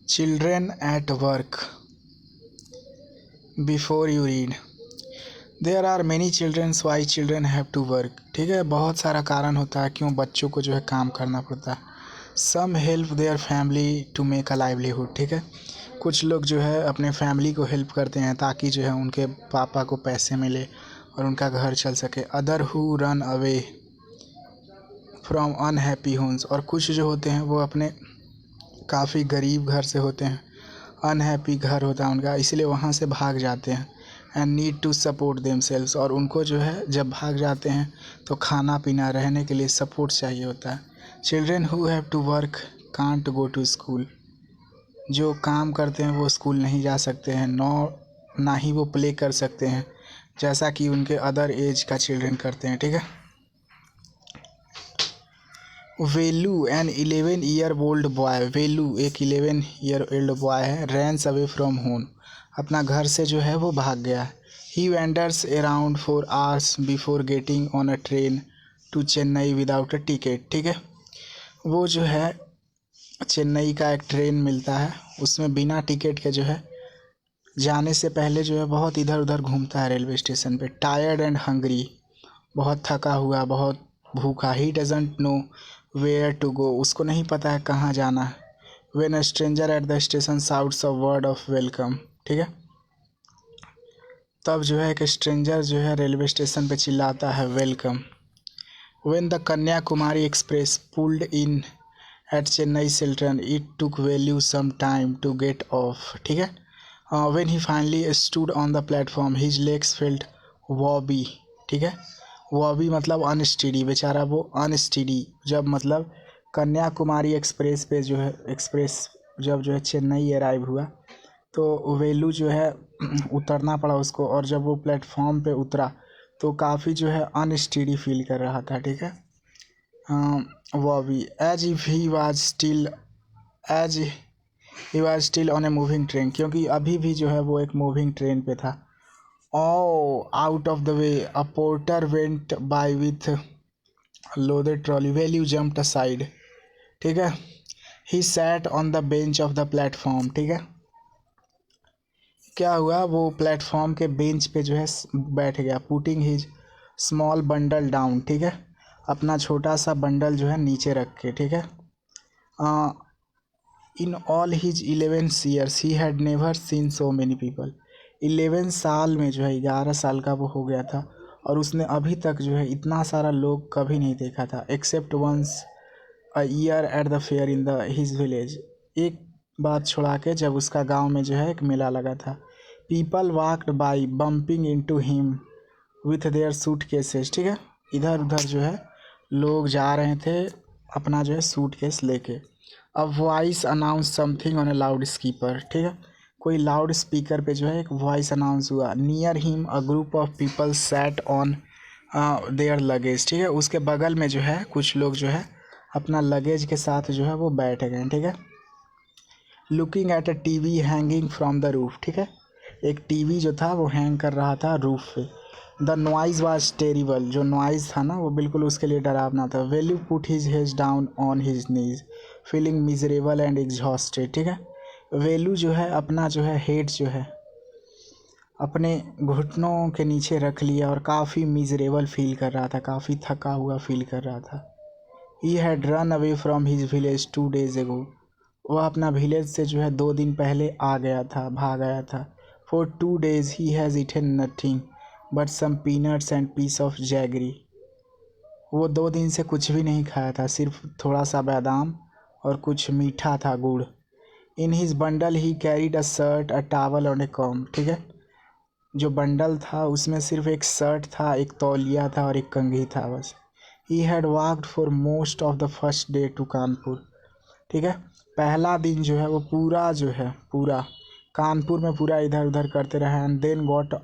Children at work before you read. There are many childrens why children have to work. ठीक है, बहुत सारा कारण होता है क्यों बच्चों को जो है काम करना पड़ता है। Some help their family to make a livelihood. ठीक है, कुछ लोग जो है अपने फैमिली को हेल्प करते हैं ताकि जो है उनके पापा को पैसे मिले और उनका घर चल सके। Other who run away from unhappy homes. और कुछ जो होते हैं वो अपने काफ़ी गरीब घर से होते हैं, अनहैप्पी घर होता है उनका, इसलिए वहाँ से भाग जाते हैं। And need to support themselves. और उनको जो है जब भाग जाते हैं तो खाना पीना रहने के लिए सपोर्ट चाहिए होता है। Children who have to work can't go to school. जो काम करते हैं वो स्कूल नहीं जा सकते हैं, ना ही वो प्ले कर सकते हैं जैसा कि उनके अदर एज का चिल्ड्रेन करते हैं। ठीक है, वेलू एन 11 ईयर ओल्ड बॉय। वेलू एक 11 ईयर ओल्ड बॉय है। रैंस अवे फ्रॉम होम, अपना घर से जो है वो भाग गया है। He wandered around 4 hours before getting on a train to Chennai without a ticket. ठीक है, वो जो है चेन्नई का एक ट्रेन मिलता है, उसमें बिना टिकट के जो है जाने से पहले जो है बहुत इधर उधर घूमता है रेलवे स्टेशन पे। टायर्ड एंड हंग्री, बहुत थका हुआ, बहुत भूखा। He doesn't know where to go, उसको नहीं पता है कहाँ जाना है। When a stranger at the station shouts a word of welcome. ठीक है, तब जो है एक स्ट्रेंजर जो है रेलवे स्टेशन पे चिल्लाता है welcome. When the Kanyakumari express pulled in at Chennai central it took Velu some time to get off. ठीक है, when he finally stood on the platform his legs felt wobbly. ठीक है, वॉबी मतलब अनस्टेडी, बेचारा वो अनस्टेडी। जब मतलब कन्याकुमारी एक्सप्रेस पे जो है एक्सप्रेस जब जो है चेन्नई अराइव हुआ तो वेलू जो है उतरना पड़ा उसको, और जब वो प्लेटफॉर्म पे उतरा तो काफ़ी जो है अनस्टेडी फील कर रहा था। ठीक है, wobbly as if he was still on a moving train, क्योंकि अभी भी जो है वो एक मूविंग ट्रेन पे था। Out of the way a porter went by with loaded trolley. Value jumped aside. ठीक है, he sat on the bench of the platform. ठीक है, क्या हुआ, वो प्लेटफॉर्म के बेंच पे जो है बैठ गया। Putting his small bundle down. ठीक है, अपना छोटा सा बंडल जो है नीचे रख के। ठीक है, in all his 11 years he had never seen so many people. 11 साल में जो है 11 साल का वो हो गया था और उसने अभी तक जो है इतना सारा लोग कभी नहीं देखा था। Except once a year at the fair in the his village, एक बात छुड़ा के जब उसका गांव में जो है एक मेला लगा था। People walked by bumping into him with their suit cases. ठीक है, इधर उधर जो है लोग जा रहे थे अपना जो है सूट केस लेके। A voice announce something on A loud speaker. ठीक है, कोई लाउड स्पीकर पे जो है एक वॉइस अनाउंस हुआ। Near him a group of people sat on their luggage. ठीक है, उसके बगल में जो है कुछ लोग जो है अपना लगेज के साथ जो है वो बैठ गए। ठीक है, looking at a TV hanging from the roof. ठीक है, एक टीवी जो था वो हैंग कर रहा था रूफ पे। द नॉइज वॉज टेरिबल, जो नॉइज था ना वो बिल्कुल उसके लिए डरावना था। Value put his head down on his knees feeling miserable and exhausted. ठीक है, वैल्यू जो है अपना जो है हेड जो है अपने घुटनों के नीचे रख लिया और काफ़ी मिजरेबल फील कर रहा था, काफ़ी थका हुआ फील कर रहा था। He had run away from his village 2 days ago, वह अपना विलेज से जो है 2 दिन पहले आ गया था, भाग आया था। For 2 days he has eaten nothing but some peanuts and piece of jaggery, वो 2 दिन से कुछ भी नहीं खाया था, सिर्फ थोड़ा सा बादाम और कुछ मीठा था, गुड़। In his bundle he carried a shirt a towel और ए कॉम। ठीक है, जो बंडल था उसमें सिर्फ एक शर्ट था, एक तौलिया था और एक कंघी था बस। He had walked for most of the first day to Kanpur. ठीक है, पहला दिन जो है वो पूरा जो है पूरा कानपुर में पूरा इधर उधर करते रहे। And then got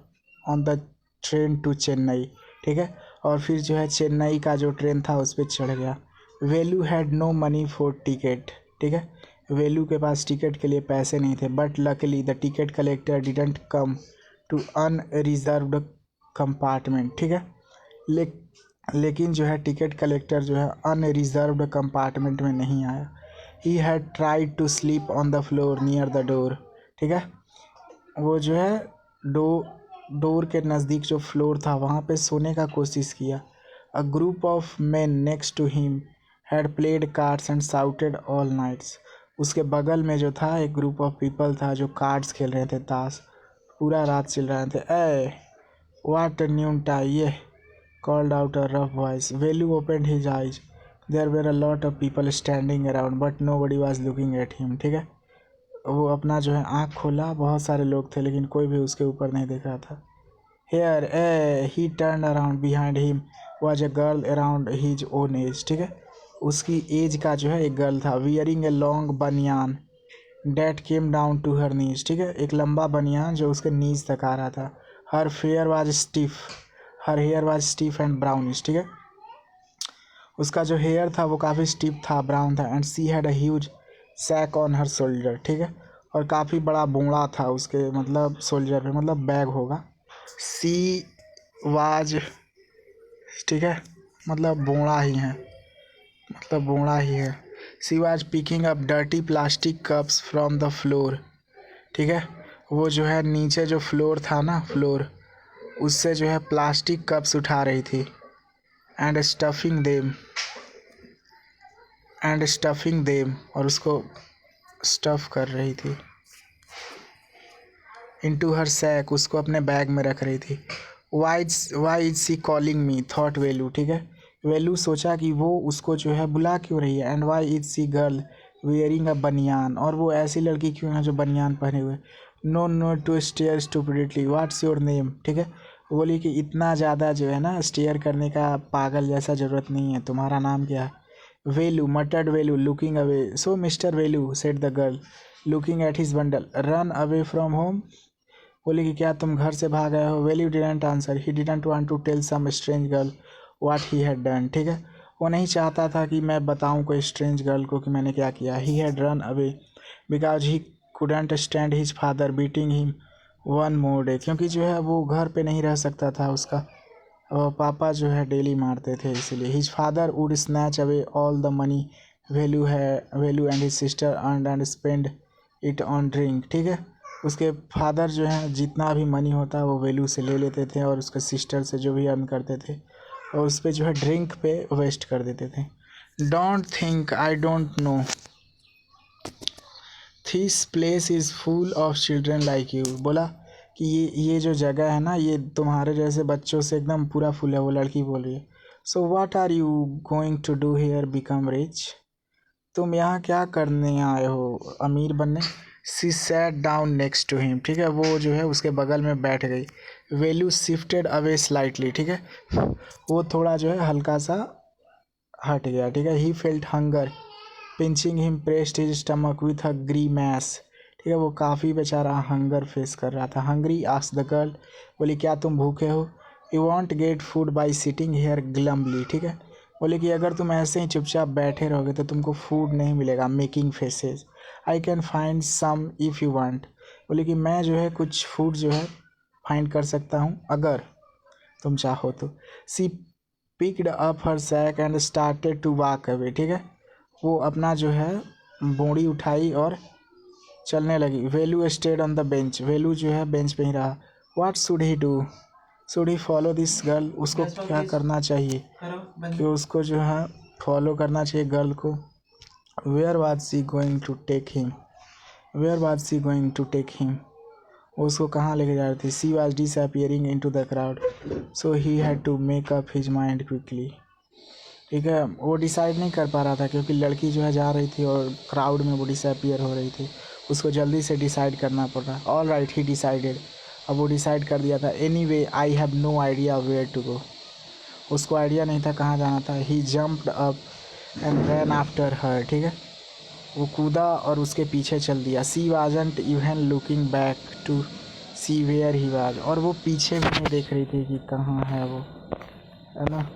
on the train to Chennai. ठीक है, और फिर जो है चेन्नई का जो ट्रेन था उस पर चढ़ गया। Velu had no money for ticket. ठीक है, वेलू के पास टिकट के लिए पैसे नहीं थे। But luckily the ticket collector didn't come to unreserved compartment. ठीक है, लेकिन जो है टिकट कलेक्टर जो है अनरिजर्व्ड कंपार्टमेंट में नहीं आया। He had tried to sleep on the floor near the door. ठीक है, वो जो है डोर के नज़दीक जो फ्लोर था वहाँ पे सोने का कोशिश किया। A group of men next to him had played cards and shouted all nights. उसके बगल में जो था एक ग्रुप ऑफ पीपल था जो कार्ड्स खेल रहे थे, ताश, पूरा रात चिल रहे थे। ए व्हाट न्यून टाई ये called out a rough voice. Velu opened his eyes. There were a lot of people standing around, but nobody was looking at him. ठीक है, वो अपना जो है आँख खोला, बहुत सारे लोग थे लेकिन कोई भी उसके ऊपर नहीं देख रहा था। Here, he turned around. Behind him was a girl around his own age. ठीक है, उसकी एज का जो है एक गर्ल था, wearing a long banyan that came down to her knees. ठीक है, एक लंबा बनियान जो उसके नीज तक आ रहा था। Her hair was stiff. Her hair was stiff and brownish. ठीक है, उसका जो हेयर था वो काफ़ी स्टीफ था, ब्राउन था। And she had a huge sack on her shoulder. ठीक है, और काफ़ी बड़ा बोंगड़ा था उसके मतलब शोल्डर पे, मतलब बैग होगा। सी वाज, ठीक है, मतलब बोंगड़ा ही है, मतलब बोंगड़ा ही है। She was picking up dirty plastic cups from the floor. ठीक है, वो जो है नीचे जो फ्लोर था ना, फ्लोर, उससे जो है प्लास्टिक कप्स उठा रही थी। एंड स्टफिंग देम, और उसको स्टफ़ कर रही थी। इनटू हर सैक, उसको अपने बैग में रख रही थी। Why is she calling me thought Velu. ठीक है, वेलू सोचा कि वो उसको जो है बुला क्यों रही है। And why is she girl wearing a banian, और वो ऐसी लड़की क्यों है जो बनियान पहने हुए। No to stare stupidly, what's your name. ठीक है, बोली कि इतना ज़्यादा जो है ना स्टेयर करने का पागल जैसा ज़रूरत नहीं है, तुम्हारा नाम क्या है। Velu muttered Velu looking away. So mister Velu said the girl looking at his bundle, run away from home. बोली कि क्या तुम घर से भाग गए हो। Velu didn't answer, he didn't want to tell some strange girl what he had done. ठीक है, वो नहीं चाहता था कि मैं बताऊं कोई स्ट्रेंज गर्ल को कि मैंने क्या किया। He had run away because he couldn't stand his father beating him one more day, क्योंकि जो है वो घर पे नहीं रह सकता था, उसका पापा जो है डेली मारते थे इसीलिए। His father would snatch away all the money Velu and his sister earned and spend it on drink. ठीक है, उसके फादर जो है जितना भी मनी होता वो वेलू से ले लेते थे और उसके सिस्टर से जो भी अर्न करते थे और उस पर जो है ड्रिंक पे वेस्ट कर देते थे। Don't think I don't know this place is full of children like you. बोला कि ये जो जगह है ना, ये तुम्हारे जैसे बच्चों से एकदम पूरा फुल है। वो लड़की बोल रही है। So what are you going to do here become rich, तुम यहाँ क्या करने आए हो, अमीर बनने। She sat down next to him. ठीक है, वो जो है उसके बगल में बैठ गई। Value shifted away slightly. ठीक है, वो थोड़ा जो है हल्का सा हट गया। ठीक है, he felt hunger pinching him pressed his stomach with a grimace. ठीक है, वो काफ़ी बेचारा हंगर फेस कर रहा था। हंगरी आस्क्ड द गर्ल, बोली क्या तुम भूखे हो। You won't get food by sitting here glumly. ठीक है, बोले कि अगर तुम ऐसे ही चुपचाप बैठे रहोगे तो तुमको फूड नहीं मिलेगा। Making faces, I can find some if you want. बोले कि मैं जो है कुछ फूड जो है फाइंड कर सकता हूँ अगर तुम चाहो तो। She picked up her sack and started to walk away. ठीक है, वो अपना जो है बोरी उठाई और चलने लगी। वेलू स्टेड ऑन द बेंच, वेलू जो है बेंच पे ही रहा। What should he do, should he follow this girl, उसको क्या करना चाहिए कि उसको जो है फॉलो करना चाहिए गर्ल को। Where was she going to take him, where was she going to take him, उसको कहाँ लेके जा रही थी। She was disappearing into the crowd, so he had to make up his mind quickly. ठीक है, वो डिसाइड नहीं कर पा रहा था क्योंकि लड़की जो है जा रही थी और क्राउड में वो डिसअपियर हो रही थी, उसको जल्दी से डिसाइड करना पड़ रहा। ऑल राइट ही डिसाइडेड, अब वो डिसाइड कर दिया था। Anyway I have no idea where to go, उसको आइडिया नहीं था कहाँ जाना था। He jumped up and ran after her. ठीक है, वो कूदा और उसके पीछे चल दिया। She wasn't even looking back to see where he was, और वो पीछे भी नहीं देख रही थी कि कहाँ है वो, है ना।